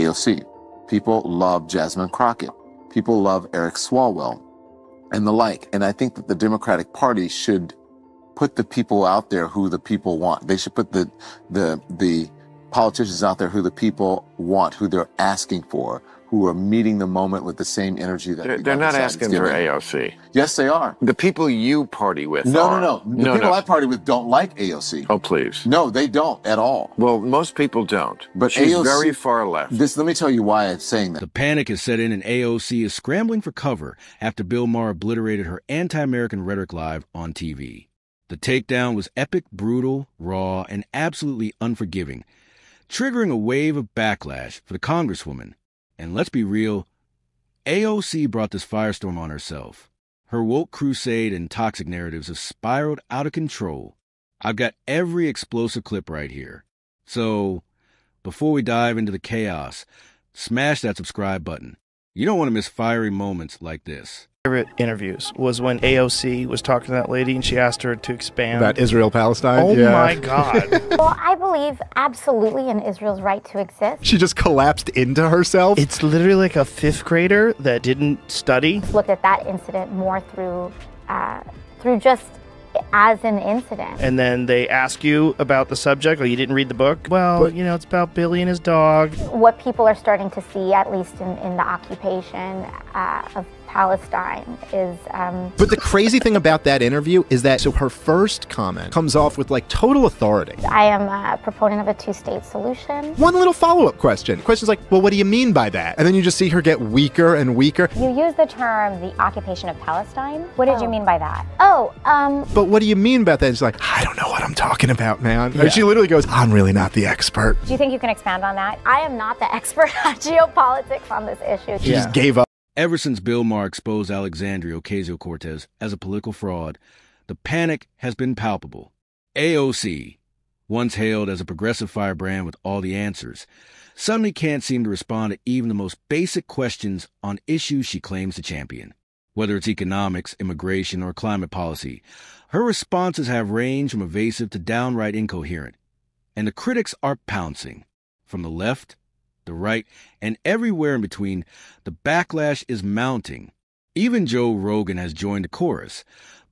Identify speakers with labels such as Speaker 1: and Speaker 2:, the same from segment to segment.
Speaker 1: AOC. People love Jasmine Crockett. People love Eric Swalwell and the like. And I think that the Democratic Party should put the people out there who the people want. They should put the politicians out there who the people want, who they're asking for, who are meeting the moment with the same energy that
Speaker 2: they're not asking for AOC.
Speaker 1: Yes, they are.
Speaker 2: The people you party with are.
Speaker 1: No. The people I party with don't like AOC.
Speaker 2: Oh, please.
Speaker 1: No, they don't at all.
Speaker 2: Well, most people don't. But she's AOC, very far left.
Speaker 1: Let me tell you why I'm saying that.
Speaker 3: The panic has set in and AOC is scrambling for cover after Bill Maher obliterated her anti-American rhetoric live on TV. The takedown was epic, brutal, raw, and absolutely unforgiving, triggering a wave of backlash for the Congresswoman. And let's be real, AOC brought this firestorm on herself. Her woke crusade and toxic narratives have spiraled out of control. I've got every explosive clip right here. So, before we dive into the chaos, smash that subscribe button. You don't want to miss fiery moments like this.
Speaker 4: Favorite interviews was when AOC was talking to that lady and she asked her to expand
Speaker 5: about Israel-Palestine.
Speaker 4: Oh my God.
Speaker 6: Well, I believe absolutely in Israel's right to exist.
Speaker 5: She just collapsed into herself.
Speaker 4: It's literally like a fifth grader that didn't study.
Speaker 6: Look at that incident more through just as an incident.
Speaker 4: And then they ask you about the subject, or you didn't read the book. Well, you know, it's about Billy and his dog.
Speaker 6: What people are starting to see, at least in the occupation of Palestine, is...
Speaker 5: But the crazy thing about that interview is that her first comment comes off with like total authority.
Speaker 6: I am a proponent of a two-state solution.
Speaker 5: One little follow-up question. The question's like, well, what do you mean by that? And then you just see her get weaker and weaker.
Speaker 7: You use the term the occupation of Palestine. What did you mean by that?
Speaker 5: But what do you mean by that? It's like, I don't know what I'm talking about, man.
Speaker 4: Yeah.
Speaker 5: And she literally goes, I'm really not the expert.
Speaker 7: Do you think you can expand on that?
Speaker 6: I am not the expert at geopolitics on this issue.
Speaker 5: She just gave up.
Speaker 3: Ever since Bill Maher exposed Alexandria Ocasio-Cortez as a political fraud, the panic has been palpable. AOC, once hailed as a progressive firebrand with all the answers, suddenly can't seem to respond to even the most basic questions on issues she claims to champion. Whether it's economics, immigration, or climate policy, her responses have ranged from evasive to downright incoherent. And the critics are pouncing. From the left, the right, and everywhere in between, the backlash is mounting. Even Joe Rogan has joined the chorus,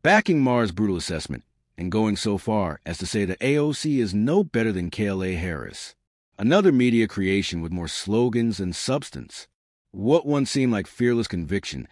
Speaker 3: backing Maher's brutal assessment and going so far as to say that AOC is no better than KLA Harris. Another media creation with more slogans than substance. What once seemed like fearless conviction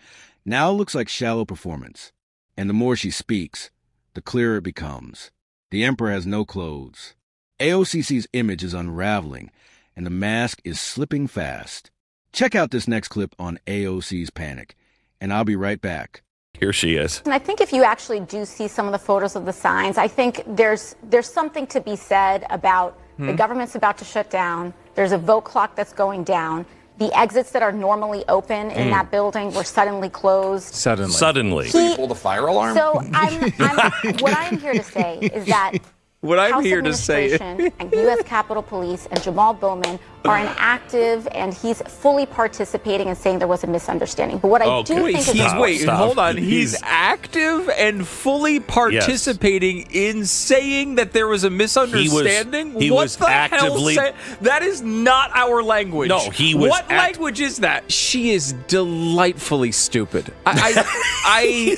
Speaker 3: now looks like shallow performance. And the more she speaks, the clearer it becomes. The emperor has no clothes. AOC's image is unraveling, and the mask is slipping fast. Check out this next clip on AOC's panic, and I'll be right back.
Speaker 8: Here she is.
Speaker 9: And I think if you actually do see some of the photos of the signs, I think there's something to be said about the government's about to shut down. There's a vote clock that's going down. The exits that are normally open in that building were suddenly closed.
Speaker 8: Suddenly.
Speaker 9: So
Speaker 8: you pull the fire alarm?
Speaker 9: So what I'm here to say is that
Speaker 8: what I'm
Speaker 9: House
Speaker 8: here to say
Speaker 9: Administration and U.S. Capitol Police and Jamal Bowman are an active, and he's fully participating and saying there was a misunderstanding. But what I do think is...
Speaker 10: Hold on. He's active and fully participating in saying that there was a misunderstanding?
Speaker 8: He was actively...
Speaker 10: That is not our language.
Speaker 8: No, he was...
Speaker 10: What language is that? She is delightfully stupid. I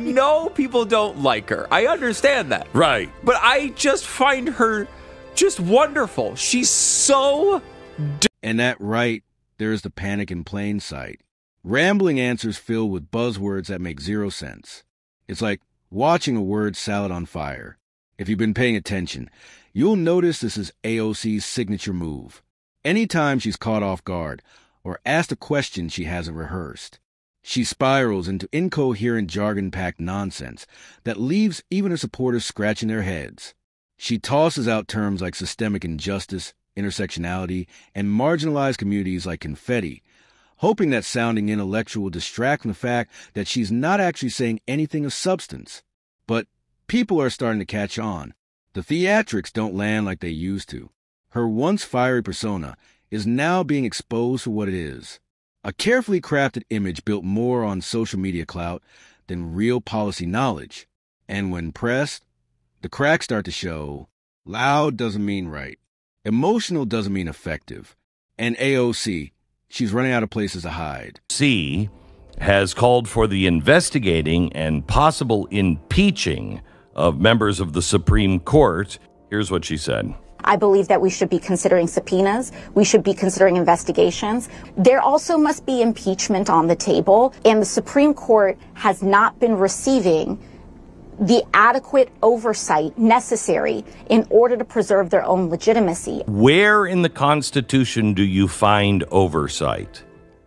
Speaker 10: know people don't like her. I understand that.
Speaker 8: Right.
Speaker 10: But I just find her just wonderful. She's so...
Speaker 3: And that right, there's the panic in plain sight. Rambling answers filled with buzzwords that make zero sense. It's like watching a word salad on fire. If you've been paying attention, you'll notice this is AOC's signature move. Anytime she's caught off guard or asked a question she hasn't rehearsed, she spirals into incoherent, jargon-packed nonsense that leaves even her supporters scratching their heads. She tosses out terms like systemic injustice, intersectionality, and marginalized communities like confetti, hoping that sounding intellectual will distract from the fact that she's not actually saying anything of substance. But people are starting to catch on. The theatrics don't land like they used to. Her once fiery persona is now being exposed for what it is. A carefully crafted image built more on social media clout than real policy knowledge. And when pressed, the cracks start to show. Loud doesn't mean right. Emotional doesn't mean effective. And AOC, she's running out of places to hide.
Speaker 11: C has called for the investigating and possible impeaching of members of the Supreme Court. Here's what she said.
Speaker 9: I believe that we should be considering subpoenas. We should be considering investigations. There also must be impeachment on the table, and the Supreme Court has not been receiving the adequate oversight necessary in order to preserve their own legitimacy.
Speaker 11: Where in the Constitution do you find oversight?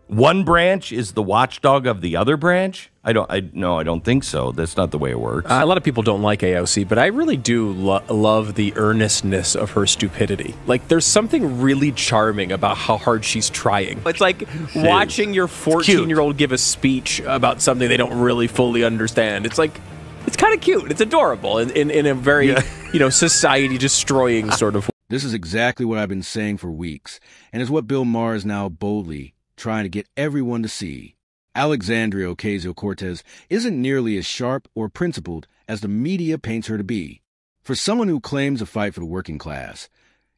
Speaker 11: One branch is the watchdog of the other branch? I don't think so. That's not the way it works.
Speaker 12: A lot of people don't like AOC, but I really do love the earnestness of her stupidity. Like, there's something really charming about how hard she's trying. It's like watching your 14-year-old give a speech about something they don't really fully understand. It's like, it's kind of cute. It's adorable in a very, society-destroying sort of way.
Speaker 3: This is exactly what I've been saying for weeks, and is what Bill Maher is now boldly trying to get everyone to see. Alexandria Ocasio-Cortez isn't nearly as sharp or principled as the media paints her to be. For someone who claims a fight for the working class,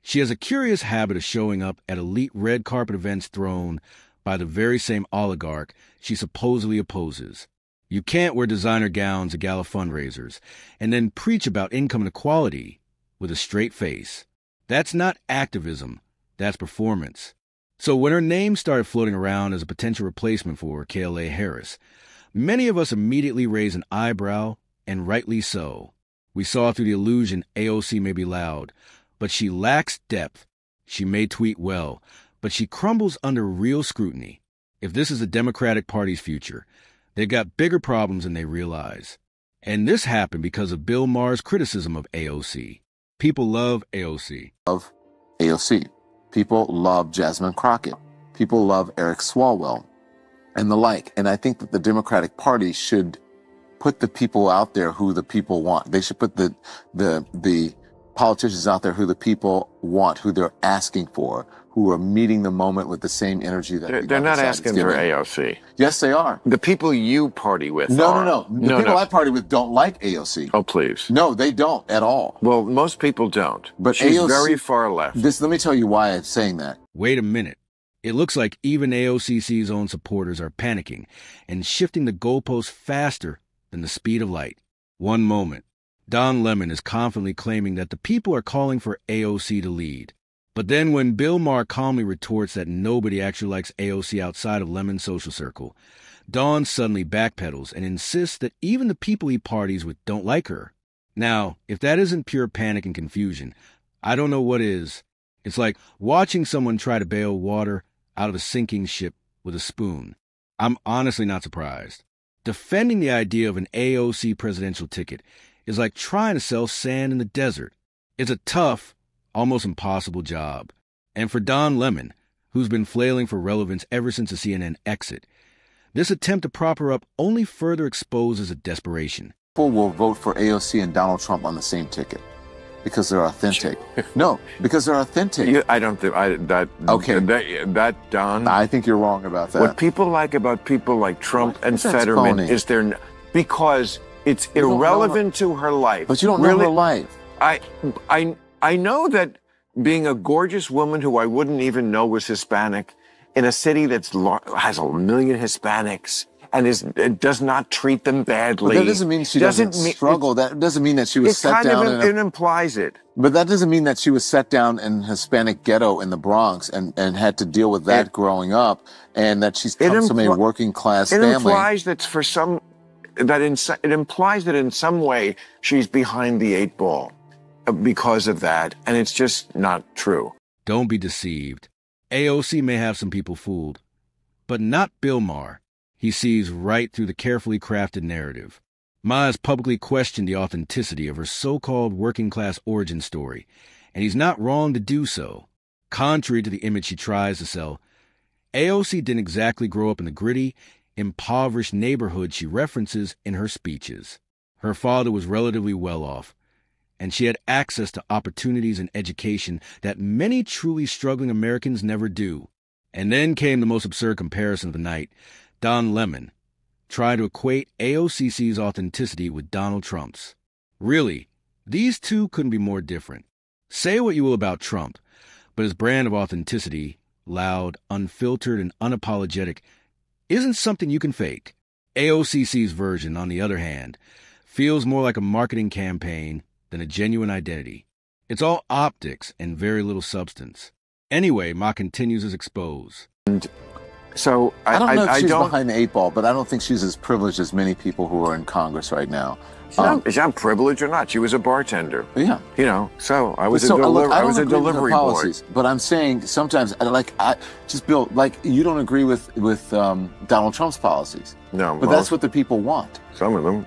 Speaker 3: she has a curious habit of showing up at elite red carpet events thrown by the very same oligarch she supposedly opposes. You can't wear designer gowns at gala fundraisers and then preach about income inequality with a straight face. That's not activism, that's performance. So when her name started floating around as a potential replacement for KLA Harris, many of us immediately raised an eyebrow, and rightly so. We saw through the illusion AOC may be loud, but she lacks depth. She may tweet well, but she crumbles under real scrutiny. If this is the Democratic Party's future, they've got bigger problems than they realize. And this happened because of Bill Maher's criticism of AOC. People love AOC.
Speaker 1: Love AOC. People love Jasmine Crockett. People love Eric Swalwell and the like. And I think that the Democratic Party should put the people out there who the people want. They should put the politicians out there who the people want, who they're asking for, who are meeting the moment with the same energy that
Speaker 2: they're not asking for AOC.
Speaker 1: Yes, they are.
Speaker 2: The people you party with
Speaker 1: No. The people I party with don't like AOC.
Speaker 2: Oh, please.
Speaker 1: No, they don't at all.
Speaker 2: Well, most people don't. But she's AOC, very far left.
Speaker 1: Let me tell you why I'm saying that.
Speaker 3: Wait a minute. It looks like even AOC's own supporters are panicking and shifting the goalposts faster than the speed of light. One moment, Don Lemon is confidently claiming that the people are calling for AOC to lead. But then when Bill Maher calmly retorts that nobody actually likes AOC outside of Lemon's social circle, Don suddenly backpedals and insists that even the people he parties with don't like her. Now, if that isn't pure panic and confusion, I don't know what is. It's like watching someone try to bail water out of a sinking ship with a spoon. I'm honestly not surprised. Defending the idea of an AOC presidential ticket is like trying to sell sand in the desert. It's a tough, almost impossible job. And for Don Lemon, who's been flailing for relevance ever since the CNN exit, this attempt to prop her up only further exposes a desperation.
Speaker 1: People will vote for AOC and Donald Trump on the same ticket because they're authentic. No, because they're authentic.
Speaker 2: I don't think that Don.
Speaker 1: I think you're wrong about that.
Speaker 2: What people like about people like Trump and Fetterman is because it's irrelevant to her life.
Speaker 1: But you don't know her life.
Speaker 2: I know that being a gorgeous woman who I wouldn't even know was Hispanic in a city that has 1 million Hispanics and does not treat them badly.
Speaker 1: But that doesn't mean she doesn't struggle. That doesn't mean that she was set down.
Speaker 2: It implies it.
Speaker 1: But that doesn't mean that she was set down in a Hispanic ghetto in the Bronx and had to deal with that growing up, and that she's come from a working class family.
Speaker 2: It implies it implies that in some way she's behind the 8 ball. Because of that, and it's just not true.
Speaker 3: Don't be deceived. AOC may have some people fooled, but not Bill Maher. He sees right through the carefully crafted narrative. Ma has publicly questioned the authenticity of her so-called working-class origin story, and he's not wrong to do so. Contrary to the image she tries to sell, AOC didn't exactly grow up in the gritty, impoverished neighborhood she references in her speeches. Her father was relatively well off, and she had access to opportunities and education that many truly struggling Americans never do. And then came the most absurd comparison of the night. Don Lemon tried to equate AOC's authenticity with Donald Trump's. Really, these two couldn't be more different. Say what you will about Trump, But his brand of authenticity, loud, unfiltered, and unapologetic, isn't something you can fake. AOC's version, on the other hand, feels more like a marketing campaign than a genuine identity. It's all optics and very little substance. Anyway, Ma continues as expose.
Speaker 2: And so
Speaker 1: I don't know if she's behind the 8 ball, but I don't think she's as privileged as many people who are in Congress right now.
Speaker 2: Is that privileged or not? She was a bartender.
Speaker 1: Yeah.
Speaker 2: You know, so I was a delivery boy.
Speaker 1: But I'm saying sometimes, Bill, you don't agree with Donald Trump's policies.
Speaker 2: No.
Speaker 1: But that's what the people want.
Speaker 2: Some of them.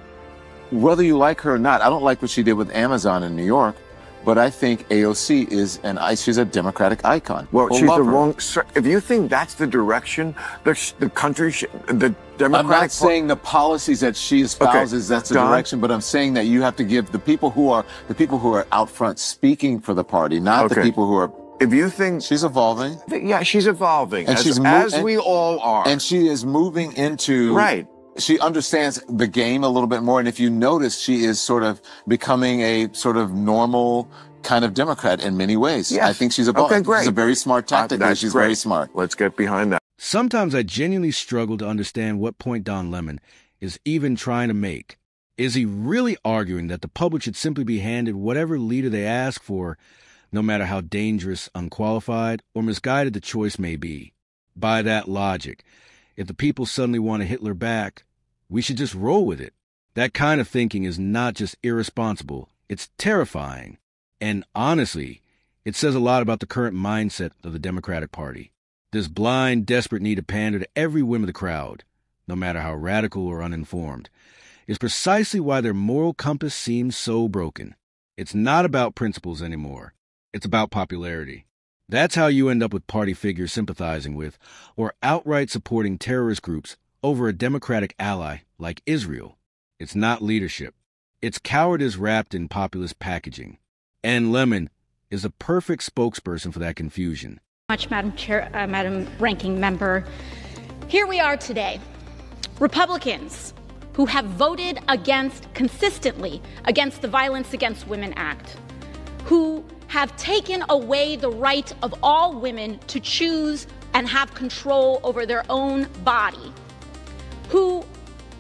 Speaker 1: Whether you like her or not, I don't like what she did with Amazon in New York. But I think AOC she's a Democratic icon.
Speaker 2: Well, she's the wrong. If you think that's the direction the country, the Democratic.
Speaker 1: I'm not saying the policies that she espouses that's the direction, but I'm saying that you have to give the people who are out front speaking for the party, not the people who are.
Speaker 2: If you think
Speaker 1: she's evolving,
Speaker 2: yeah, she's evolving, and we all are,
Speaker 1: and she is moving into
Speaker 2: right.
Speaker 1: She understands the game a little bit more. And if you notice, she is sort of becoming a sort of normal kind of Democrat in many ways.
Speaker 2: Yes.
Speaker 1: I think she's great. It's a very smart tactic. She's very smart.
Speaker 2: Let's get behind that.
Speaker 3: Sometimes I genuinely struggle to understand what point Don Lemon is even trying to make. Is he really arguing that the public should simply be handed whatever leader they ask for, no matter how dangerous, unqualified, or misguided the choice may be? By that logic, if the people suddenly want a Hitler back, we should just roll with it. That kind of thinking is not just irresponsible, it's terrifying. And honestly, it says a lot about the current mindset of the Democratic Party. This blind, desperate need to pander to every whim of the crowd, no matter how radical or uninformed, is precisely why their moral compass seems so broken. It's not about principles anymore. It's about popularity. That's how you end up with party figures sympathizing with or outright supporting terrorist groups over a democratic ally like Israel. It's not leadership. It's cowardice wrapped in populist packaging. And Lemon is a perfect spokesperson for that confusion.
Speaker 13: Much, Madam Chair, Madam Ranking Member. Here we are today. Republicans who have voted consistently against the Violence Against Women Act, who have taken away the right of all women to choose and have control over their own body, who,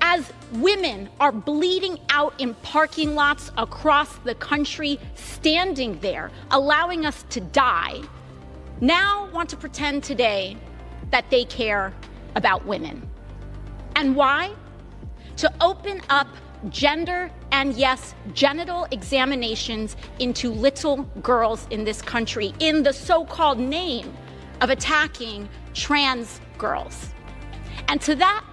Speaker 13: as women are bleeding out in parking lots across the country, standing there, allowing us to die, now want to pretend today that they care about women. And why? To open up gender and, yes, genital examinations into little girls in this country in the so-called name of attacking trans girls. And to that,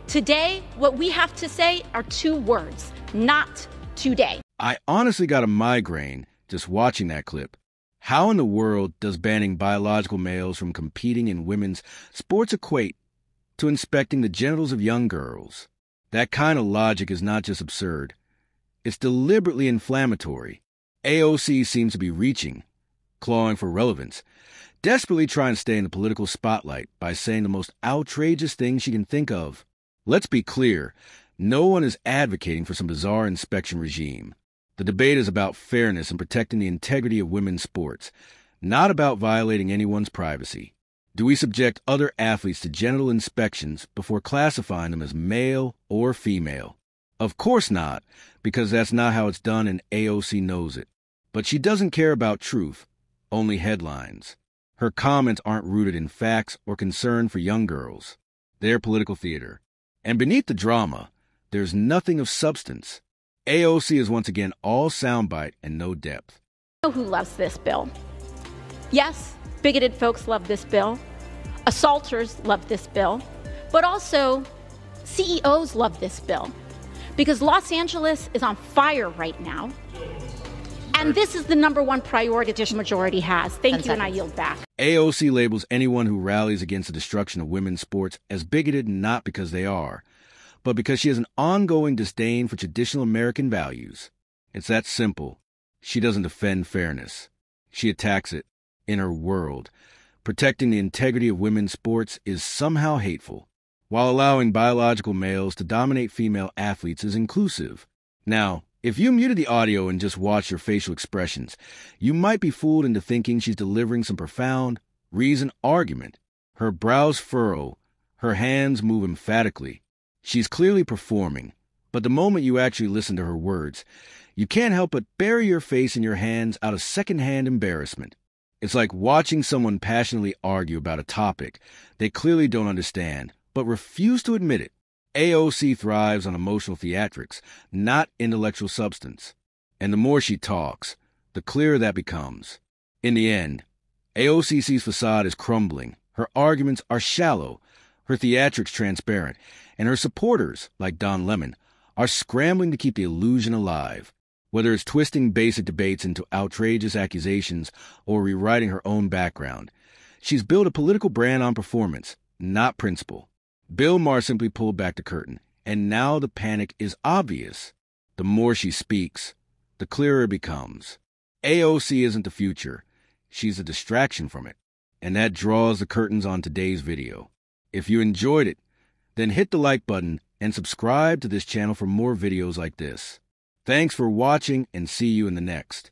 Speaker 13: today, what we have to say are 2 words: not today.
Speaker 3: I honestly got a migraine just watching that clip. How in the world does banning biological males from competing in women's sports equate to inspecting the genitals of young girls? That kind of logic is not just absurd. It's deliberately inflammatory. AOC seems to be reaching, clawing for relevance, desperately trying to stay in the political spotlight by saying the most outrageous things she can think of. Let's be clear, no one is advocating for some bizarre inspection regime. The debate is about fairness and protecting the integrity of women's sports, not about violating anyone's privacy. Do we subject other athletes to genital inspections before classifying them as male or female? Of course not, because that's not how it's done and AOC knows it. But she doesn't care about truth, only headlines. Her comments aren't rooted in facts or concern for young girls. They're political theater. And beneath the drama, there's nothing of substance. AOC is once again all soundbite and no depth.
Speaker 13: You know who loves this bill? Yes, bigoted folks love this bill. Assaulters love this bill. But also, CEOs love this bill. Because Los Angeles is on fire right now. And this is the #1 priority the majority has. Thank you, and I yield back.
Speaker 3: AOC labels anyone who rallies against the destruction of women's sports as bigoted not because they are, but because she has an ongoing disdain for traditional American values. It's that simple. She doesn't defend fairness. She attacks it in her world. Protecting the integrity of women's sports is somehow hateful, while allowing biological males to dominate female athletes is inclusive. Now, If you muted the audio and just watched her facial expressions, you might be fooled into thinking she's delivering some profound, reasoned argument. Her brows furrow, her hands move emphatically. She's clearly performing, but the moment you actually listen to her words, you can't help but bury your face in your hands out of secondhand embarrassment. It's like watching someone passionately argue about a topic they clearly don't understand, but refuse to admit it. AOC thrives on emotional theatrics, not intellectual substance. And the more she talks, the clearer that becomes. In the end, AOC's facade is crumbling, her arguments are shallow, her theatrics transparent, and her supporters, like Don Lemon, are scrambling to keep the illusion alive. Whether it's twisting basic debates into outrageous accusations or rewriting her own background, she's built a political brand on performance, not principle. Bill Maher simply pulled back the curtain, and now the panic is obvious. The more she speaks, the clearer it becomes. AOC isn't the future. She's a distraction from it. And that draws the curtains on today's video. If you enjoyed it, then hit the like button and subscribe to this channel for more videos like this. Thanks for watching, and see you in the next.